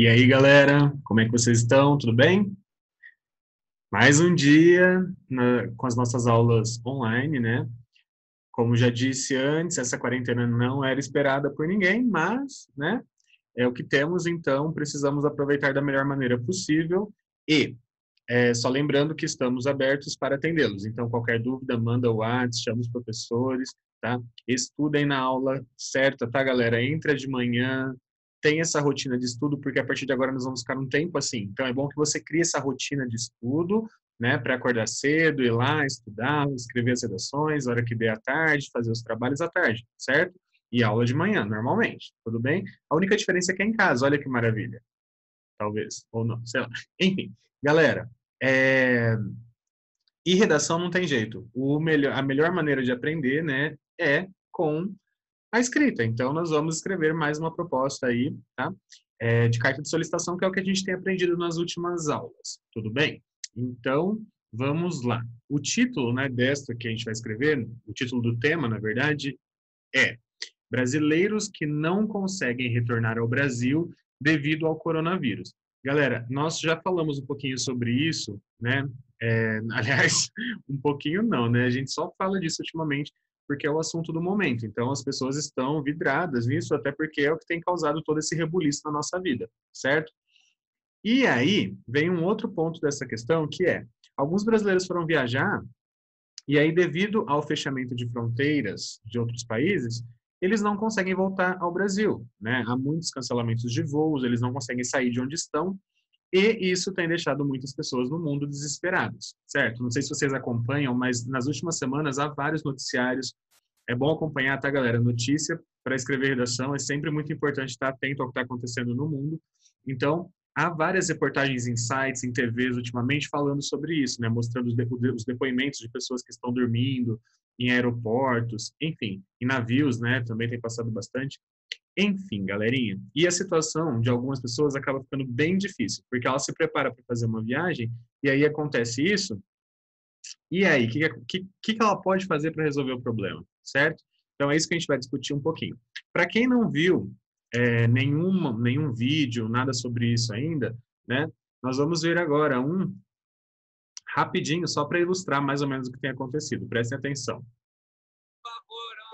E aí, galera, como é que vocês estão? Tudo bem? Mais um dia com as nossas aulas online, né? Como já disse antes, essa quarentena não era esperada por ninguém, mas, né, é o que temos, então precisamos aproveitar da melhor maneira possível e só lembrando que estamos abertos para atendê-los. Então, qualquer dúvida, manda o WhatsApp, chama os professores, tá? Estudem na aula certa, tá, galera? Entra de manhã, tem essa rotina de estudo, porque a partir de agora nós vamos ficar um tempo assim. Então, é bom que você crie essa rotina de estudo, né? Para acordar cedo, ir lá, estudar, escrever as redações, hora que der à tarde, fazer os trabalhos à tarde, certo? E aula de manhã, normalmente, tudo bem? A única diferença é que é em casa, olha que maravilha. Talvez, ou não, sei lá. Enfim, galera, é, e redação não tem jeito. A melhor maneira de aprender, né, é com a escrita. Então, nós vamos escrever mais uma proposta aí, tá? De carta de solicitação, que é o que a gente tem aprendido nas últimas aulas. Tudo bem? Então, vamos lá. O título, né, desta que a gente vai escrever, o título do tema, na verdade, é Brasileiros que não conseguem retornar ao Brasil devido ao coronavírus. Galera, nós já falamos um pouquinho sobre isso, né? Aliás, um pouquinho não, né? A gente só fala disso ultimamente porque é o assunto do momento. Então, as pessoas estão vidradas nisso, até porque é o que tem causado todo esse rebuliço na nossa vida, certo? E aí, vem um outro ponto dessa questão, que é, alguns brasileiros foram viajar e aí, devido ao fechamento de fronteiras de outros países, eles não conseguem voltar ao Brasil, né? Há muitos cancelamentos de voos, eles não conseguem sair de onde estão, e isso tem deixado muitas pessoas no mundo desesperadas, certo? Não sei se vocês acompanham, mas nas últimas semanas há vários noticiários. É bom acompanhar, tá, galera? Notícia para escrever redação é sempre muito importante estar atento ao que está acontecendo no mundo. Então, há várias reportagens em sites, em TVs ultimamente falando sobre isso, né? Mostrando os depoimentos de pessoas que estão dormindo em aeroportos, enfim, em navios, né? Também tem passado bastante. Enfim, galerinha. E a situação de algumas pessoas acaba ficando bem difícil, porque ela se prepara para fazer uma viagem e aí acontece isso. E aí, o que ela pode fazer para resolver o problema, certo? Então é isso que a gente vai discutir um pouquinho. Para quem não viu nenhum vídeo, nada sobre isso ainda, né? Nós vamos ver agora um rapidinho, só para ilustrar mais ou menos o que tem acontecido. Prestem atenção.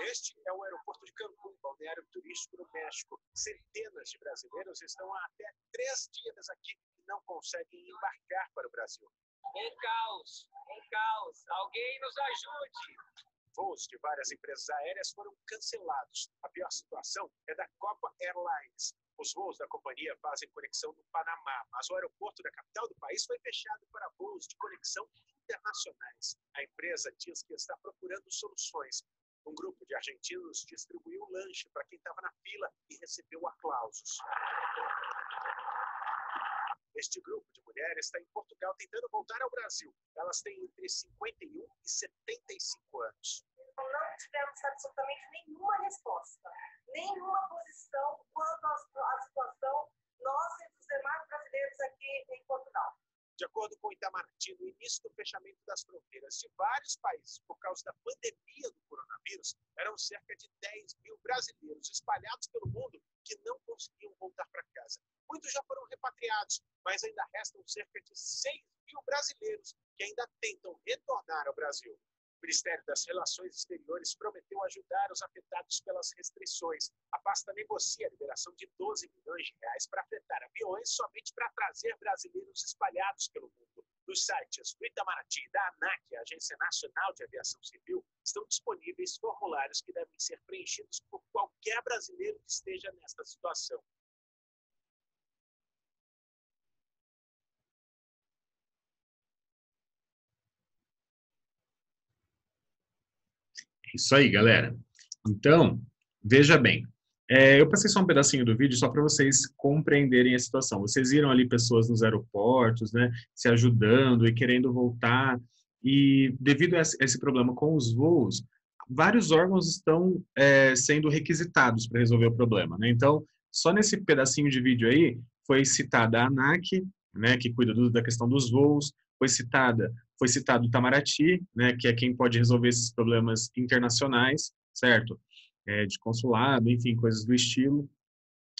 Este é o aeroporto de Cancún, balneário turístico no México. Centenas de brasileiros estão há até 3 dias aqui e não conseguem embarcar para o Brasil. Um caos, um caos. Alguém nos ajude. Voos de várias empresas aéreas foram cancelados. A pior situação é da Copa Airlines. Os voos da companhia fazem conexão no Panamá, mas o aeroporto da capital do país foi fechado para voos de conexão internacionais. A empresa diz que está procurando soluções. Um grupo de argentinos distribuiu lanche para quem estava na fila e recebeu aplausos. Este grupo de mulheres está em Portugal tentando voltar ao Brasil. Elas têm entre 51 e 75 anos. Não tivemos absolutamente nenhuma resposta, nenhuma posição quanto à situação nossa e dos demais brasileiros aqui em Portugal. De acordo com Itamaraty, no início do fechamento das fronteiras de vários países por causa da pandemia do coronavírus, eram cerca de 10 mil brasileiros espalhados pelo mundo que não conseguiam voltar para casa. Muitos já foram repatriados, mas ainda restam cerca de 6 mil brasileiros que ainda tentam retornar ao Brasil. O Ministério das Relações Exteriores prometeu ajudar os afetados pelas restrições. A pasta negocia a liberação de 12 milhões de reais para fretar aviões somente para trazer brasileiros espalhados pelo mundo. Nos sites do Itamaraty e da ANAC, a Agência Nacional de Aviação Civil, estão disponíveis formulários que devem ser preenchidos por qualquer brasileiro que esteja nesta situação. Isso aí, galera. Então, veja bem. Eu passei só um pedacinho do vídeo só para vocês compreenderem a situação. Vocês viram ali pessoas nos aeroportos, né, se ajudando e querendo voltar. E devido a esse problema com os voos, vários órgãos estão sendo requisitados para resolver o problema, né? Então, só nesse pedacinho de vídeo aí foi citada a ANAC, né, que cuida da questão dos voos, foi citado o Itamaraty, né, que é quem pode resolver esses problemas internacionais, certo? De consulado, enfim, coisas do estilo,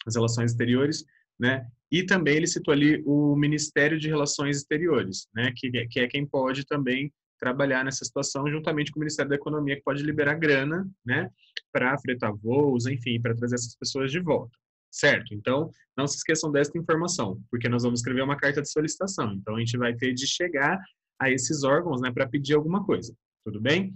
as relações exteriores, né? E também ele citou ali o Ministério de Relações Exteriores, né, que é quem pode também trabalhar nessa situação, juntamente com o Ministério da Economia, que pode liberar grana, né, para fretar voos, enfim, para trazer essas pessoas de volta, certo? Então, não se esqueçam desta informação, porque nós vamos escrever uma carta de solicitação. Então, a gente vai ter de chegar a esses órgãos, né, para pedir alguma coisa, tudo bem?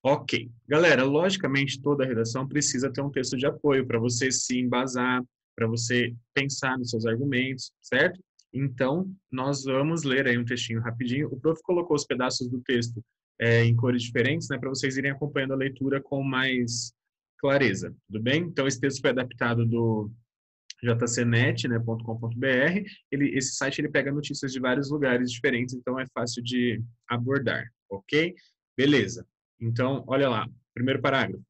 Ok. Galera, logicamente, toda a redação precisa ter um texto de apoio para você se embasar, para você pensar nos seus argumentos, certo? Então, nós vamos ler aí um textinho rapidinho. O prof colocou os pedaços do texto em cores diferentes, né, para vocês irem acompanhando a leitura com mais clareza, tudo bem? Então, esse texto foi adaptado do jcnet, né, .com.br. Esse site ele pega notícias de vários lugares diferentes, então é fácil de abordar, ok? Beleza. Então, olha lá, primeiro parágrafo.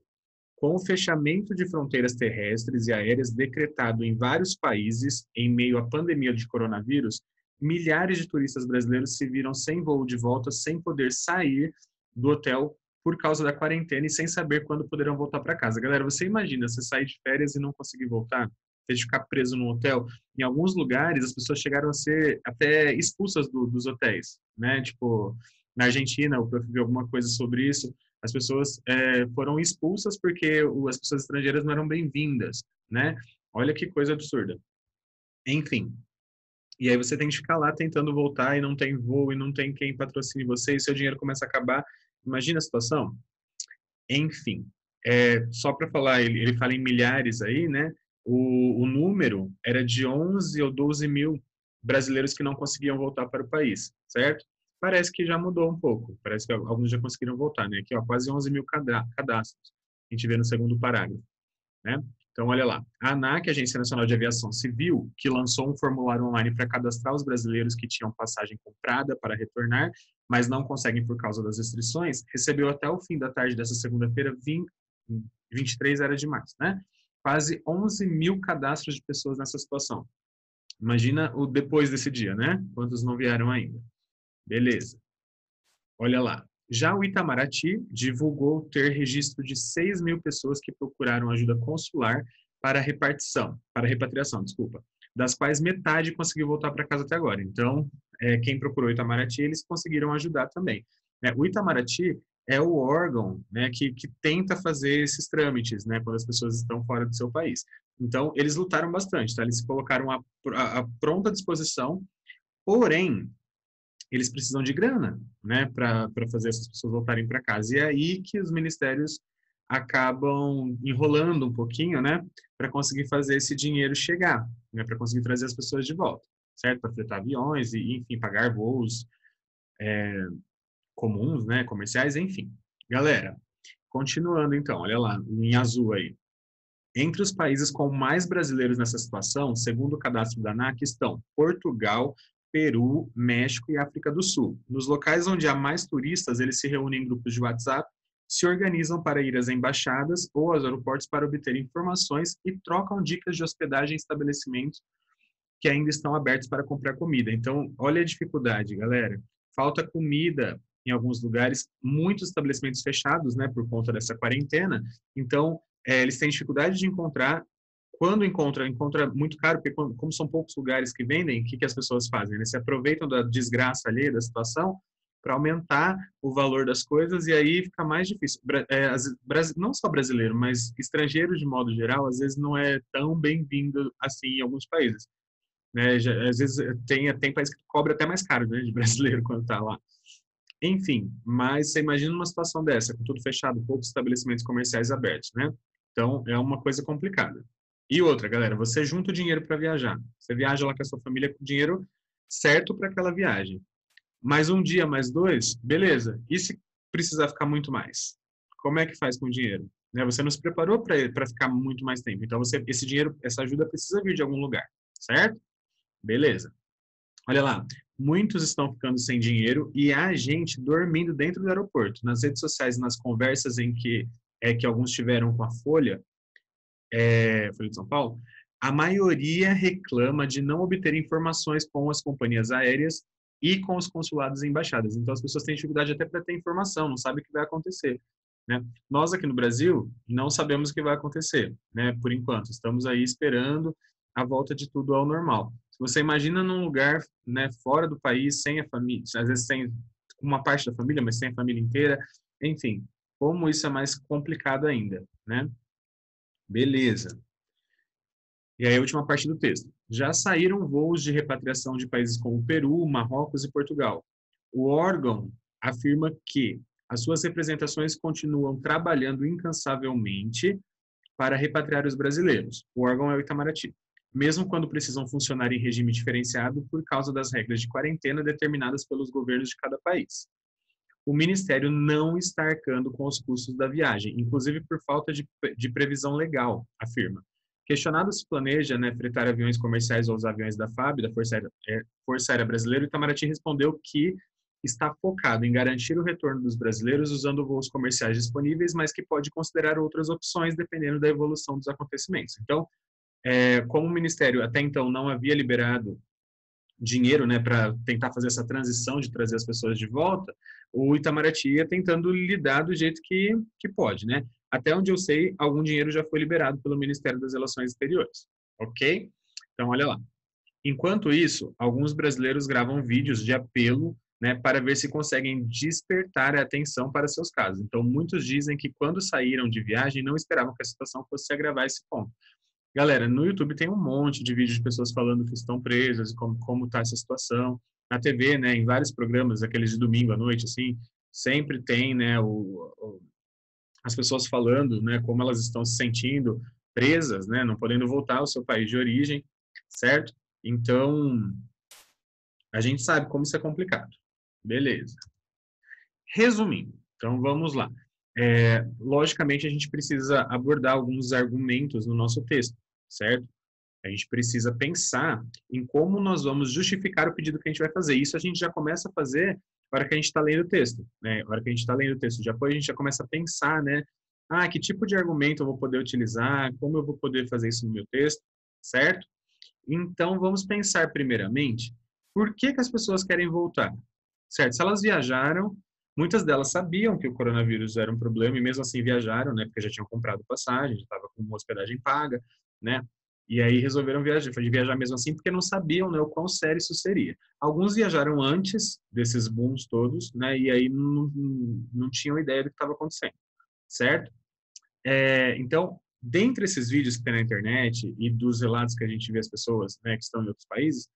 Com o fechamento de fronteiras terrestres e aéreas decretado em vários países em meio à pandemia de coronavírus, milhares de turistas brasileiros se viram sem voo de volta, sem poder sair do hotel por causa da quarentena e sem saber quando poderão voltar para casa. Galera, você imagina você sair de férias e não conseguir voltar? Ter de ficar preso no hotel? Em alguns lugares, as pessoas chegaram a ser até expulsas dos hotéis, né? Tipo, na Argentina, eu vi alguma coisa sobre isso. As pessoas foram expulsas porque as pessoas estrangeiras não eram bem-vindas, né? Olha que coisa absurda. Enfim. E aí você tem que ficar lá tentando voltar e não tem voo e não tem quem patrocine você e seu dinheiro começa a acabar. Imagina a situação? Enfim. Só para falar, ele fala em milhares aí, né? O número era de 11 ou 12 mil brasileiros que não conseguiam voltar para o país, certo? Parece que já mudou um pouco. Parece que alguns já conseguiram voltar, né? Aqui, ó, quase 11 mil cadastros. A gente vê no segundo parágrafo, né? Então, olha lá. A ANAC, Agência Nacional de Aviação Civil, que lançou um formulário online para cadastrar os brasileiros que tinham passagem comprada para retornar, mas não conseguem por causa das restrições, recebeu até o fim da tarde dessa segunda-feira, 23 era demais, né? Quase 11 mil cadastros de pessoas nessa situação. Imagina o depois desse dia, né? Quantos não vieram ainda? Beleza. Olha lá. Já o Itamaraty divulgou ter registro de 6 mil pessoas que procuraram ajuda consular para repatriação, desculpa, das quais metade conseguiu voltar para casa até agora. Então, quem procurou o Itamaraty, eles conseguiram ajudar também. O Itamaraty é o órgão, né, que tenta fazer esses trâmites, né, quando as pessoas estão fora do seu país. Então, eles lutaram bastante, tá? Eles se colocaram à pronta disposição, porém, eles precisam de grana, né, para fazer essas pessoas voltarem para casa. E é aí que os ministérios acabam enrolando um pouquinho, né, para conseguir fazer esse dinheiro chegar, né, para conseguir trazer as pessoas de volta, certo? Para fretar aviões e, enfim, pagar voos comuns, né, comerciais, enfim. Galera, continuando então, olha lá, em azul aí. Entre os países com mais brasileiros nessa situação, segundo o cadastro da ANAC, estão Portugal, Peru, México e África do Sul. Nos locais onde há mais turistas, eles se reúnem em grupos de WhatsApp, se organizam para ir às embaixadas ou aos aeroportos para obter informações e trocam dicas de hospedagem em estabelecimentos que ainda estão abertos para comprar comida. Então, olha a dificuldade, galera. Falta comida em alguns lugares, muitos estabelecimentos fechados, né, por conta dessa quarentena. Então, eles têm dificuldade de encontrar. Quando encontra muito caro, porque como são poucos lugares que vendem, o que as pessoas fazem? Eles se aproveitam da desgraça ali, da situação, para aumentar o valor das coisas e aí fica mais difícil. Não só brasileiro, mas estrangeiro de modo geral, às vezes não é tão bem-vindo assim em alguns países. Né? Às vezes tem país que cobra até mais caro, né, de brasileiro quando está lá. Enfim, mas você imagina uma situação dessa, com tudo fechado, poucos estabelecimentos comerciais abertos, né? Então, é uma coisa complicada. E outra, galera, você junta o dinheiro para viajar. Você viaja lá com a sua família com o dinheiro certo para aquela viagem. Mais um dia, mais dois, beleza. E se precisar ficar muito mais? Como é que faz com o dinheiro? Né? Você não se preparou para ficar muito mais tempo. Então, esse dinheiro, essa ajuda precisa vir de algum lugar, certo? Beleza. Olha lá, muitos estão ficando sem dinheiro e há gente dormindo dentro do aeroporto. Nas redes sociais, nas conversas em que alguns tiveram com a Folha de São Paulo, a maioria reclama de não obter informações com as companhias aéreas e com os consulados e embaixadas. Então, as pessoas têm dificuldade até para ter informação, não sabem o que vai acontecer. Né? Nós aqui no Brasil não sabemos o que vai acontecer, né? Por enquanto. Estamos aí esperando a volta de tudo ao normal. Se você imagina num lugar, né, fora do país, sem a família, às vezes sem uma parte da família, mas sem a família inteira, enfim, como isso é mais complicado ainda, né? Beleza. E aí a última parte do texto. Já saíram voos de repatriação de países como Peru, Marrocos e Portugal. O órgão afirma que as suas representações continuam trabalhando incansavelmente para repatriar os brasileiros. O órgão é o Itamaraty, mesmo quando precisam funcionar em regime diferenciado por causa das regras de quarentena determinadas pelos governos de cada país. O Ministério não está arcando com os custos da viagem, inclusive por falta de previsão legal, afirma. Questionado se planeja, né, fretar aviões comerciais ou os aviões da FAB, da Força Aérea Brasileira, o Itamaraty respondeu que está focado em garantir o retorno dos brasileiros usando voos comerciais disponíveis, mas que pode considerar outras opções dependendo da evolução dos acontecimentos. Então, como o Ministério até então não havia liberado dinheiro, né, para tentar fazer essa transição de trazer as pessoas de volta, o Itamaraty ia tentando lidar do jeito que pode, né? Até onde eu sei, algum dinheiro já foi liberado pelo Ministério das Relações Exteriores, ok? Então, olha lá. Enquanto isso, alguns brasileiros gravam vídeos de apelo, né, para ver se conseguem despertar a atenção para seus casos. Então, muitos dizem que quando saíram de viagem não esperavam que a situação fosse se agravar a esse ponto. Galera, no YouTube tem um monte de vídeos de pessoas falando que estão presas e como tá essa situação. Na TV, né, em vários programas, aqueles de domingo à noite, assim, sempre tem, né, as pessoas falando, né, como elas estão se sentindo presas, né, não podendo voltar ao seu país de origem, certo? Então, a gente sabe como isso é complicado. Beleza. Resumindo, então vamos lá. Logicamente, a gente precisa abordar alguns argumentos no nosso texto, certo? A gente precisa pensar em como nós vamos justificar o pedido que a gente vai fazer. Isso a gente já começa a fazer na hora que a gente está lendo o texto, né? Na hora que a gente está lendo o texto de apoio, a gente já começa a pensar, né? Ah, que tipo de argumento eu vou poder utilizar? Como eu vou poder fazer isso no meu texto, certo? Então, vamos pensar primeiramente, por que as pessoas querem voltar? Certo? Se elas viajaram, muitas delas sabiam que o coronavírus era um problema e mesmo assim viajaram, né? Porque já tinham comprado passagem, já estava com uma hospedagem paga, né? E aí resolveram viajar mesmo assim porque não sabiam, né, o quão sério isso seria. Alguns viajaram antes desses booms todos, né? E aí não tinham ideia do que estava acontecendo, certo? Então, dentre esses vídeos que tem na internet e dos relatos que a gente vê as pessoas, né, que estão em outros países,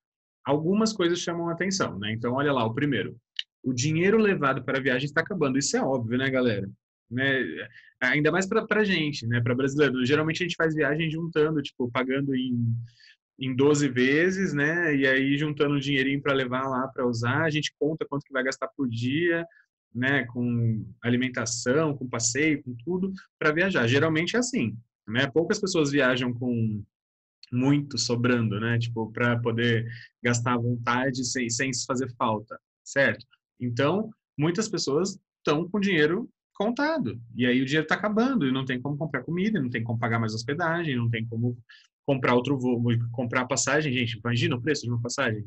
algumas coisas chamam a atenção, né? Então, olha lá, o primeiro. O dinheiro levado para a viagem está acabando. Isso é óbvio, né, galera? Né? Ainda mais para gente, né, para brasileiro. Geralmente a gente faz viagem juntando, tipo, pagando em 12 vezes, né? E aí juntando um dinheirinho para levar lá para usar, a gente conta quanto que vai gastar por dia, né, com alimentação, com passeio, com tudo para viajar. Geralmente é assim, né? Poucas pessoas viajam com muito sobrando, né? Tipo, para poder gastar à vontade sem isso fazer falta, certo? Então, muitas pessoas estão com dinheiro contado. E aí o dinheiro está acabando e não tem como comprar comida, não tem como pagar mais hospedagem, não tem como comprar outro voo, comprar passagem. Gente, imagina o preço de uma passagem.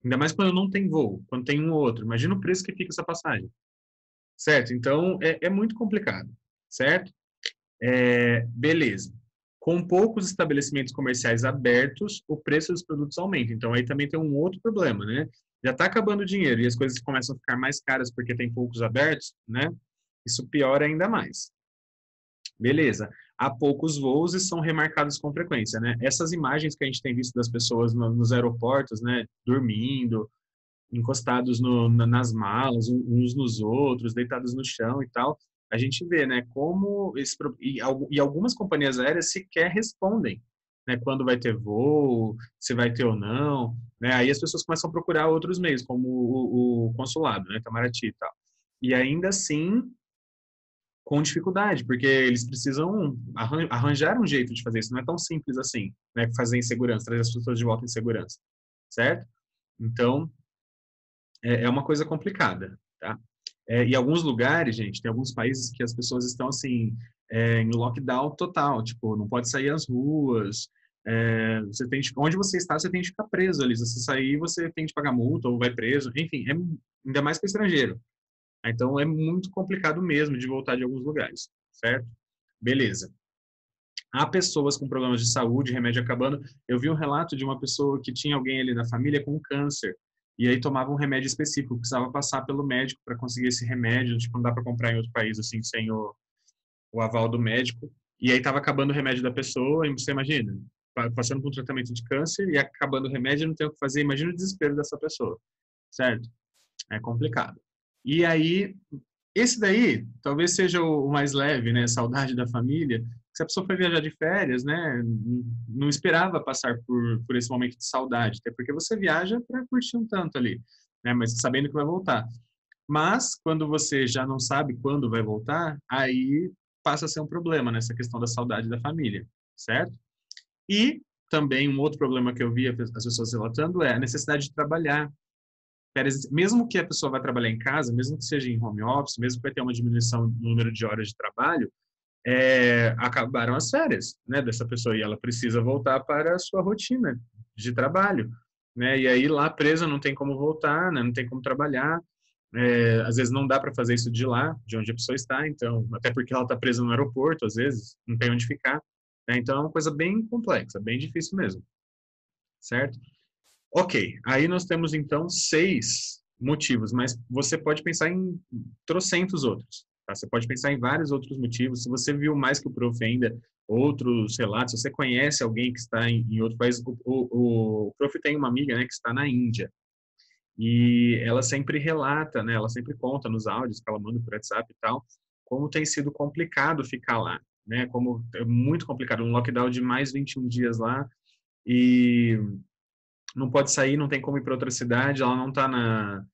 Ainda mais quando não tem voo, quando tem um ou outro. Imagina o preço que fica essa passagem. Certo? Então, é muito complicado. Certo? Beleza. Com poucos estabelecimentos comerciais abertos, o preço dos produtos aumenta. Então, aí também tem um outro problema, né? Já está acabando o dinheiro e as coisas começam a ficar mais caras porque tem poucos abertos, né? Isso piora ainda mais. Beleza. Há poucos voos e são remarcados com frequência, né? Essas imagens que a gente tem visto das pessoas nos aeroportos, né? Dormindo, encostados nas malas, uns nos outros, deitados no chão e tal, a gente vê, né, como e algumas companhias aéreas sequer respondem, né, quando vai ter voo, se vai ter ou não, né, aí as pessoas começam a procurar outros meios, como o consulado, né, Itamaraty e tal. E ainda assim, com dificuldade, porque eles precisam arranjar um jeito de fazer isso, não é tão simples assim, né, fazer em segurança, trazer as pessoas de volta em segurança, certo? Então, é uma coisa complicada, tá? E alguns lugares, gente, tem alguns países que as pessoas estão, assim, em lockdown total, tipo, não pode sair às ruas, onde você está, você tem que ficar preso ali, se você sair, você tem que pagar multa ou vai preso, enfim, ainda mais para estrangeiro. Então, é muito complicado mesmo de voltar de alguns lugares, certo? Beleza. há pessoas com problemas de saúde, remédio acabando. Eu vi um relato de uma pessoa que tinha alguém ali na família com câncer, e aí tomava um remédio específico, precisava passar pelo médico para conseguir esse remédio, tipo, não dá para comprar em outro país, assim, sem o aval do médico, e aí estava acabando o remédio da pessoa, e você imagina, passando por um tratamento de câncer e acabando o remédio, não tem o que fazer, imagina o desespero dessa pessoa, certo? É complicado. E aí, esse daí, talvez seja o mais leve, né, saudade da família. Se a pessoa foi viajar de férias, né, não esperava passar por esse momento de saudade, até porque você viaja para curtir um tanto ali, né, mas sabendo que vai voltar. Mas, quando você já não sabe quando vai voltar, aí passa a ser um problema nessa questão da saudade da família, certo? E também um outro problema que eu vi as pessoas relatando é a necessidade de trabalhar. Mesmo que a pessoa vá trabalhar em casa, mesmo que seja em home office, mesmo que vai ter uma diminuição no número de horas de trabalho, acabaram as férias, né, dessa pessoa e ela precisa voltar para a sua rotina de trabalho, né? E aí lá presa não tem como voltar, né? Não tem como trabalhar. Às vezes não dá para fazer isso de lá, de onde a pessoa está, então, até porque ela está presa no aeroporto, às vezes, não tem onde ficar, né? Então é uma coisa bem complexa, bem difícil mesmo, certo? Ok, aí nós temos então 6 motivos, mas você pode pensar em trocentos outros, tá? Você pode pensar em vários outros motivos. Se você viu mais que o prof ainda, outros relatos, se você conhece alguém que está em outro país, o prof tem uma amiga, né, que está na Índia, e ela sempre relata, né, ela sempre conta nos áudios que ela manda por WhatsApp e tal, como tem sido complicado ficar lá, né, como é muito complicado, um lockdown de mais 21 dias lá, e não pode sair, não tem como ir para outra cidade, ela não está na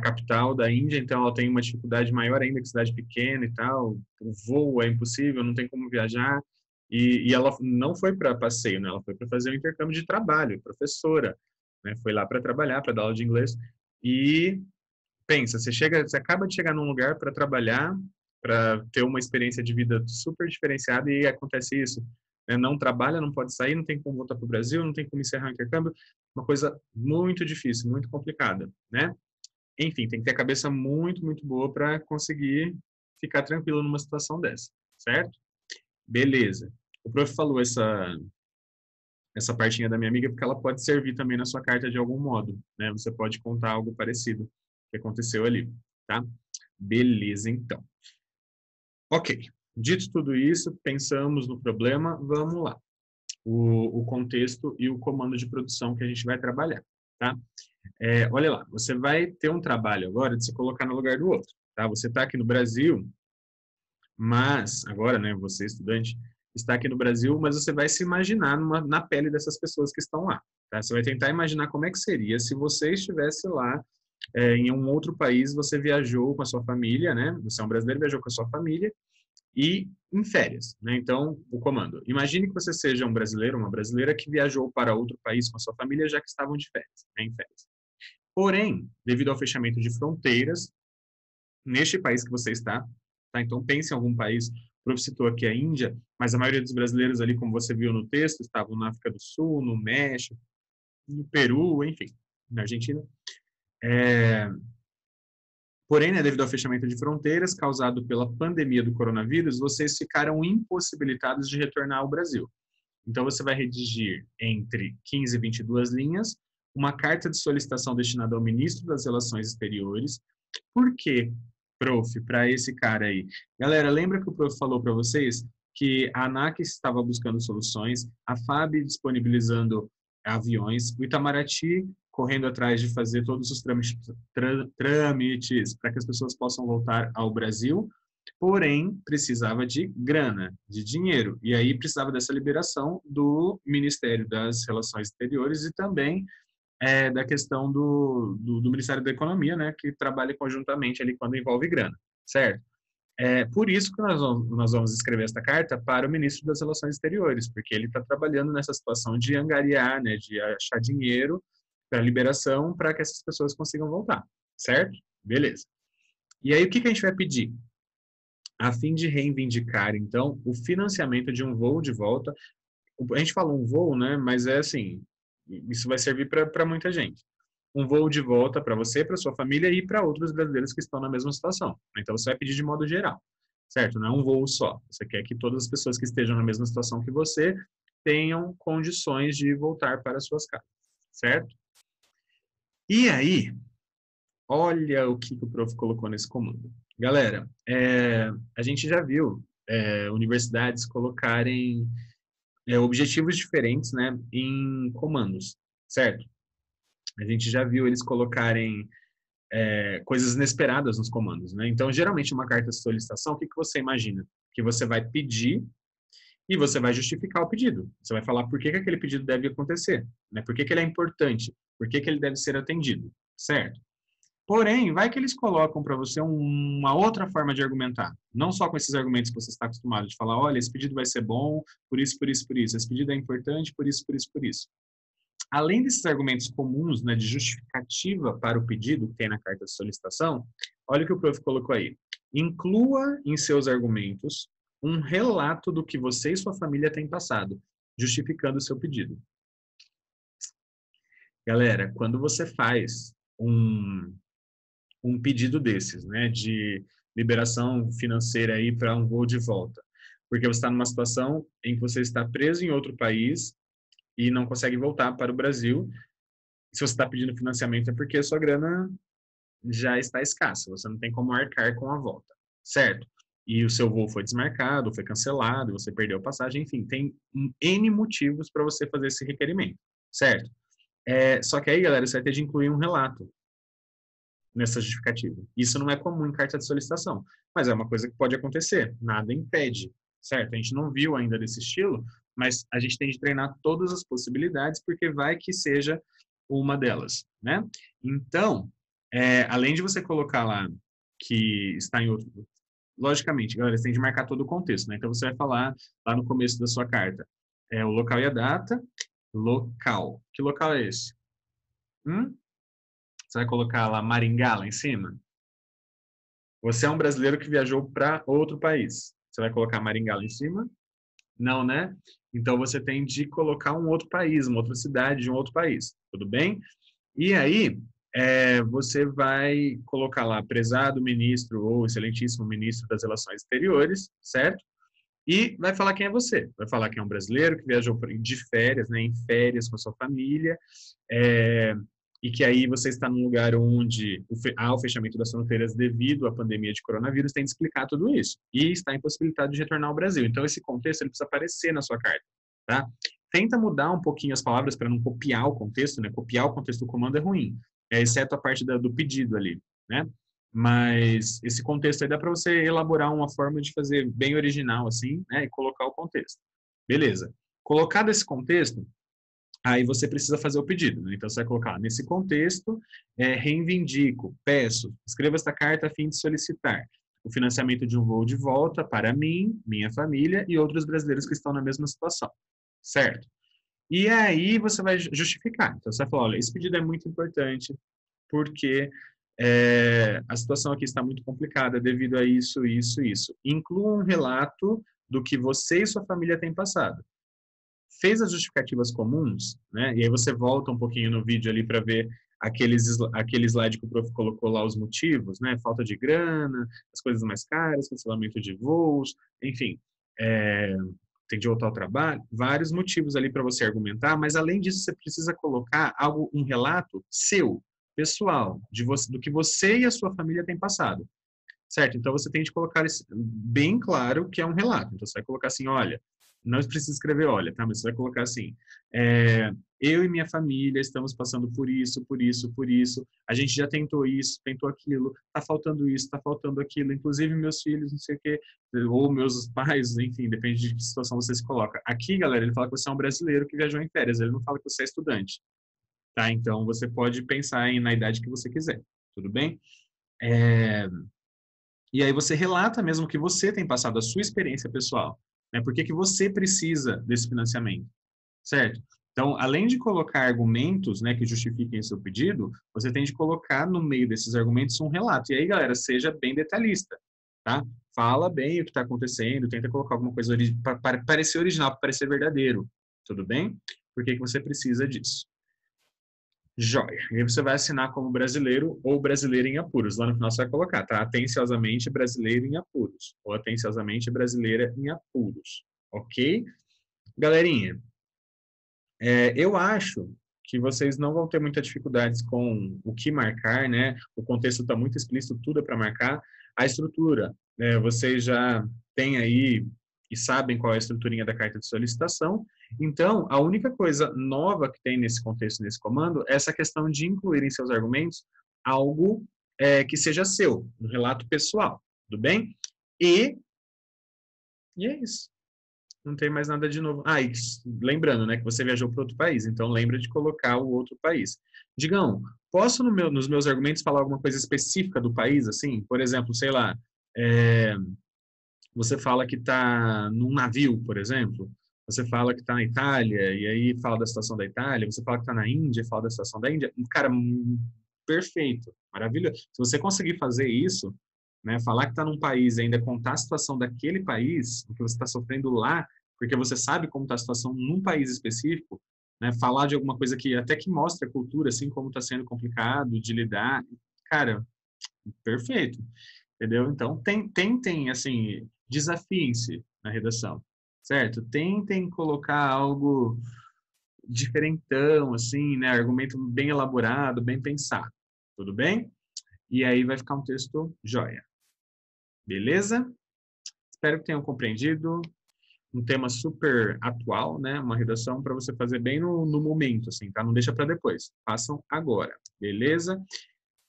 capital da Índia, então ela tem uma dificuldade maior ainda que cidade pequena e tal, o voo é impossível, não tem como viajar, e ela não foi para passeio, né? Ela foi para fazer um intercâmbio de trabalho, professora, né? Foi lá para trabalhar, para dar aula de inglês, e pensa, você acaba de chegar num lugar para trabalhar, para ter uma experiência de vida super diferenciada e acontece isso, né? Não trabalha, não pode sair, não tem como voltar para o Brasil, não tem como encerrar o intercâmbio, uma coisa muito difícil, muito complicada, né? Enfim, tem que ter a cabeça muito, muito boa para conseguir ficar tranquilo numa situação dessa, certo? Beleza. O prof falou essa partinha da minha amiga porque ela pode servir também na sua carta de algum modo, né? Você pode contar algo parecido que aconteceu ali, tá? Beleza, então. Ok. Dito tudo isso, pensamos no problema, vamos lá. O contexto e o comando de produção que a gente vai trabalhar, tá? Olha lá, você vai ter um trabalho agora de se colocar no lugar do outro, tá? Você está aqui no Brasil, mas agora, né, você estudante está aqui no Brasil, mas você vai se imaginar na pele dessas pessoas que estão lá, tá? Você vai tentar imaginar como é que seria se você estivesse lá em um outro país, você viajou com a sua família, né? Você é um brasileiro, viajou com a sua família e em férias, né? Então, o comando. Imagine que você seja um brasileiro, uma brasileira que viajou para outro país com a sua família, já que estavam de férias, né, em férias. Porém, devido ao fechamento de fronteiras, neste país que você está, tá? Então pense em algum país, o prof citou aqui a Índia, mas a maioria dos brasileiros ali, como você viu no texto, estavam na África do Sul, no México, no Peru, enfim, na Argentina. Porém, né, devido ao fechamento de fronteiras causado pela pandemia do coronavírus, vocês ficaram impossibilitados de retornar ao Brasil. Então, você vai redigir entre 15 e 22 linhas uma carta de solicitação destinada ao ministro das Relações Exteriores. Por quê, prof, para esse cara aí? Galera, lembra que o prof falou para vocês que a ANAC estava buscando soluções, a FAB disponibilizando aviões, o Itamaraty correndo atrás de fazer todos os trâmites para que as pessoas possam voltar ao Brasil, porém precisava de grana, de dinheiro, e aí precisava dessa liberação do Ministério das Relações Exteriores e também da questão do Ministério da Economia, né, que trabalha conjuntamente ali quando envolve grana, certo? Por isso que nós vamos escrever esta carta para o Ministro das Relações Exteriores, porque ele está trabalhando nessa situação de angariar, né, de achar dinheiro para liberação para que essas pessoas consigam voltar, certo? Beleza. E aí o que a gente vai pedir? A fim de reivindicar, então, o financiamento de um voo de volta. A gente falou um voo, né? Mas é assim, isso vai servir para muita gente. Um voo de volta para você, para sua família e para outros brasileiros que estão na mesma situação. Então, você vai pedir de modo geral. certo? Não é um voo só. Você quer que todas as pessoas que estejam na mesma situação que você tenham condições de voltar para suas casas, certo? E aí, olha o que o prof colocou nesse comando. Galera, a gente já viu universidades colocarem objetivos diferentes, né, em comandos, certo? A gente já viu eles colocarem coisas inesperadas nos comandos, né? Então, geralmente, uma carta de solicitação, o que você imagina? Que você vai pedir e você vai justificar o pedido. Você vai falar por que aquele pedido deve acontecer, né? Por que ele é importante, por que ele deve ser atendido, certo? Porém, vai que eles colocam para você uma outra forma de argumentar. Não só com esses argumentos que você está acostumado de falar, olha, esse pedido vai ser bom, por isso, por isso, por isso. Esse pedido é importante, por isso, por isso, por isso. Além desses argumentos comuns, né, de justificativa para o pedido que tem na carta de solicitação, olha o que o prof colocou aí. Inclua em seus argumentos um relato do que você e sua família têm passado, justificando o seu pedido. Galera, quando você faz um pedido desses, né, de liberação financeira aí para um voo de volta, porque você está numa situação em que você está preso em outro país e não consegue voltar para o Brasil. Se você está pedindo financiamento é porque a sua grana já está escassa, você não tem como arcar com a volta, certo? E o seu voo foi desmarcado, foi cancelado, você perdeu a passagem, enfim, tem N motivos para você fazer esse requerimento, certo? Só que aí, galera, você vai ter de incluir um relato nessa justificativa. Isso não é comum em carta de solicitação, mas é uma coisa que pode acontecer, nada impede, certo? A gente não viu ainda desse estilo, mas a gente tem de treinar todas as possibilidades, porque vai que seja uma delas, né? Então, além de você colocar lá que está em outro... Logicamente, galera, você tem de marcar todo o contexto, né? Então, você vai falar lá no começo da sua carta, o local e a data, local. Que local é esse? Você vai colocar lá Maringá lá em cima? Você é um brasileiro que viajou para outro país. Você vai colocar Maringá lá em cima? Não, né? Então, você tem de colocar um outro país, uma outra cidade de um outro país. Tudo bem? E aí, você vai colocar lá prezado ministro ou excelentíssimo ministro das Relações Exteriores, certo? E vai falar quem é você. Vai falar que é um brasileiro que viajou de férias, né, em férias com a sua família, e que aí você está num lugar onde há o fechamento das fronteiras devido à pandemia de coronavírus, tem de explicar tudo isso. E está impossibilitado de retornar ao Brasil. Então, esse contexto ele precisa aparecer na sua carta, tá? Tenta mudar um pouquinho as palavras para não copiar o contexto, né? Copiar o contexto do comando é ruim, exceto a parte do pedido ali, né? Mas esse contexto aí dá para você elaborar uma forma de fazer bem original, assim, né? E colocar o contexto. Beleza. Colocado esse contexto, aí você precisa fazer o pedido, né? Então, você vai colocar, nesse contexto, reivindico, peço, escreva esta carta a fim de solicitar o financiamento de um voo de volta para mim, minha família e outros brasileiros que estão na mesma situação, certo? E aí você vai justificar. Então, você vai falar, olha, esse pedido é muito importante porque a situação aqui está muito complicada devido a isso, isso, isso. Inclua um relato do que você e sua família têm passado. Fez as justificativas comuns, né? E aí você volta um pouquinho no vídeo ali para ver aquele slide que o prof colocou lá os motivos, né? Falta de grana, as coisas mais caras, cancelamento de voos, enfim, tem de voltar ao trabalho, vários motivos ali para você argumentar, mas além disso você precisa colocar um relato seu, pessoal, do que você e a sua família têm passado, certo? Então você tem de colocar isso bem claro que é um relato. Então você vai colocar assim, olha, não precisa escrever olha, tá? Mas você vai colocar assim, eu e minha família estamos passando por isso, por isso, por isso, a gente já tentou isso, tentou aquilo, tá faltando isso, tá faltando aquilo, inclusive meus filhos, não sei o quê, ou meus pais, enfim, depende de que situação você se coloca. Aqui, galera, ele fala que você é um brasileiro que viajou em férias, ele não fala que você é estudante, tá? Então, você pode pensar na idade que você quiser, tudo bem? E aí você relata mesmo que você tem passado, a sua experiência pessoal, né? Por que você precisa desse financiamento, certo? Então, além de colocar argumentos, né, que justifiquem seu pedido, você tem de colocar no meio desses argumentos um relato. E aí, galera, seja bem detalhista, tá? Fala bem o que está acontecendo, tenta colocar alguma coisa para parecer original, para parecer verdadeiro, tudo bem? Por que você precisa disso? Joia. E aí você vai assinar como brasileiro ou brasileira em apuros. Lá no final você vai colocar, tá? Atenciosamente brasileiro em apuros. Ou atenciosamente brasileira em apuros. Ok? Galerinha, eu acho que vocês não vão ter muitas dificuldades com o que marcar, né? O contexto está muito explícito, tudo é para marcar. A estrutura, vocês já têm aí e sabem qual é a estruturinha da carta de solicitação. Então, a única coisa nova que tem nesse contexto, nesse comando, é essa questão de incluir em seus argumentos algo que seja seu, um relato pessoal, tudo bem? E é isso. Não tem mais nada de novo. Ah, e lembrando, né, que você viajou para outro país, então lembra de colocar o outro país. Digão, posso nos meus argumentos falar alguma coisa específica do país, assim? Por exemplo, sei lá, você fala que está num navio, por exemplo, você fala que está na Itália, e aí fala da situação da Itália, você fala que está na Índia, fala da situação da Índia. Cara, perfeito, maravilhoso. Se você conseguir fazer isso, né, falar que está num país e ainda contar a situação daquele país, o que você está sofrendo lá, porque você sabe como está a situação num país específico, né, falar de alguma coisa que até que mostra a cultura, assim, como está sendo complicado de lidar, cara, perfeito, entendeu? Então, tentem, assim, desafiem-se na redação, certo? Tentem colocar algo diferentão, assim, né, argumento bem elaborado, bem pensado, tudo bem? E aí vai ficar um texto joia. Beleza? Espero que tenham compreendido. Um tema super atual, né? Uma redação para você fazer bem no momento, assim, tá? Não deixa para depois. Façam agora, beleza?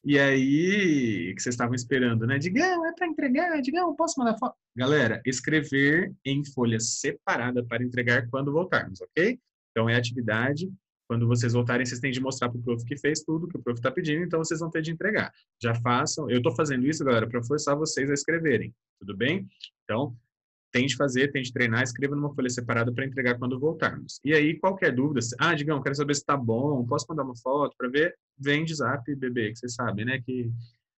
E aí, que vocês estavam esperando, né? Digão, é para entregar? Digão, posso mandar foto? Galera, escrever em folha separada para entregar quando voltarmos, ok? Então, é atividade. Quando vocês voltarem, vocês têm de mostrar para o prof que fez tudo que o prof está pedindo, então vocês vão ter de entregar. Já façam. Eu estou fazendo isso, galera, para forçar vocês a escreverem, tudo bem? Então, tente fazer, tente treinar, escreva numa folha separada para entregar quando voltarmos. E aí, qualquer dúvida, Digão, quero saber se está bom, posso mandar uma foto para ver? Vem de zap, bebê, que vocês sabem, né? Que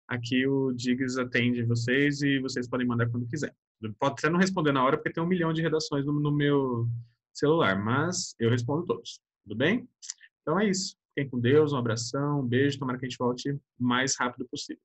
aqui o Diggs atende vocês e vocês podem mandar quando quiser. Pode até não responder na hora, porque tem 1 milhão de redações no meu celular, mas eu respondo todos, tudo bem? Então é isso. Fiquem com Deus, um abração, um beijo, tomara que a gente volte o mais rápido possível.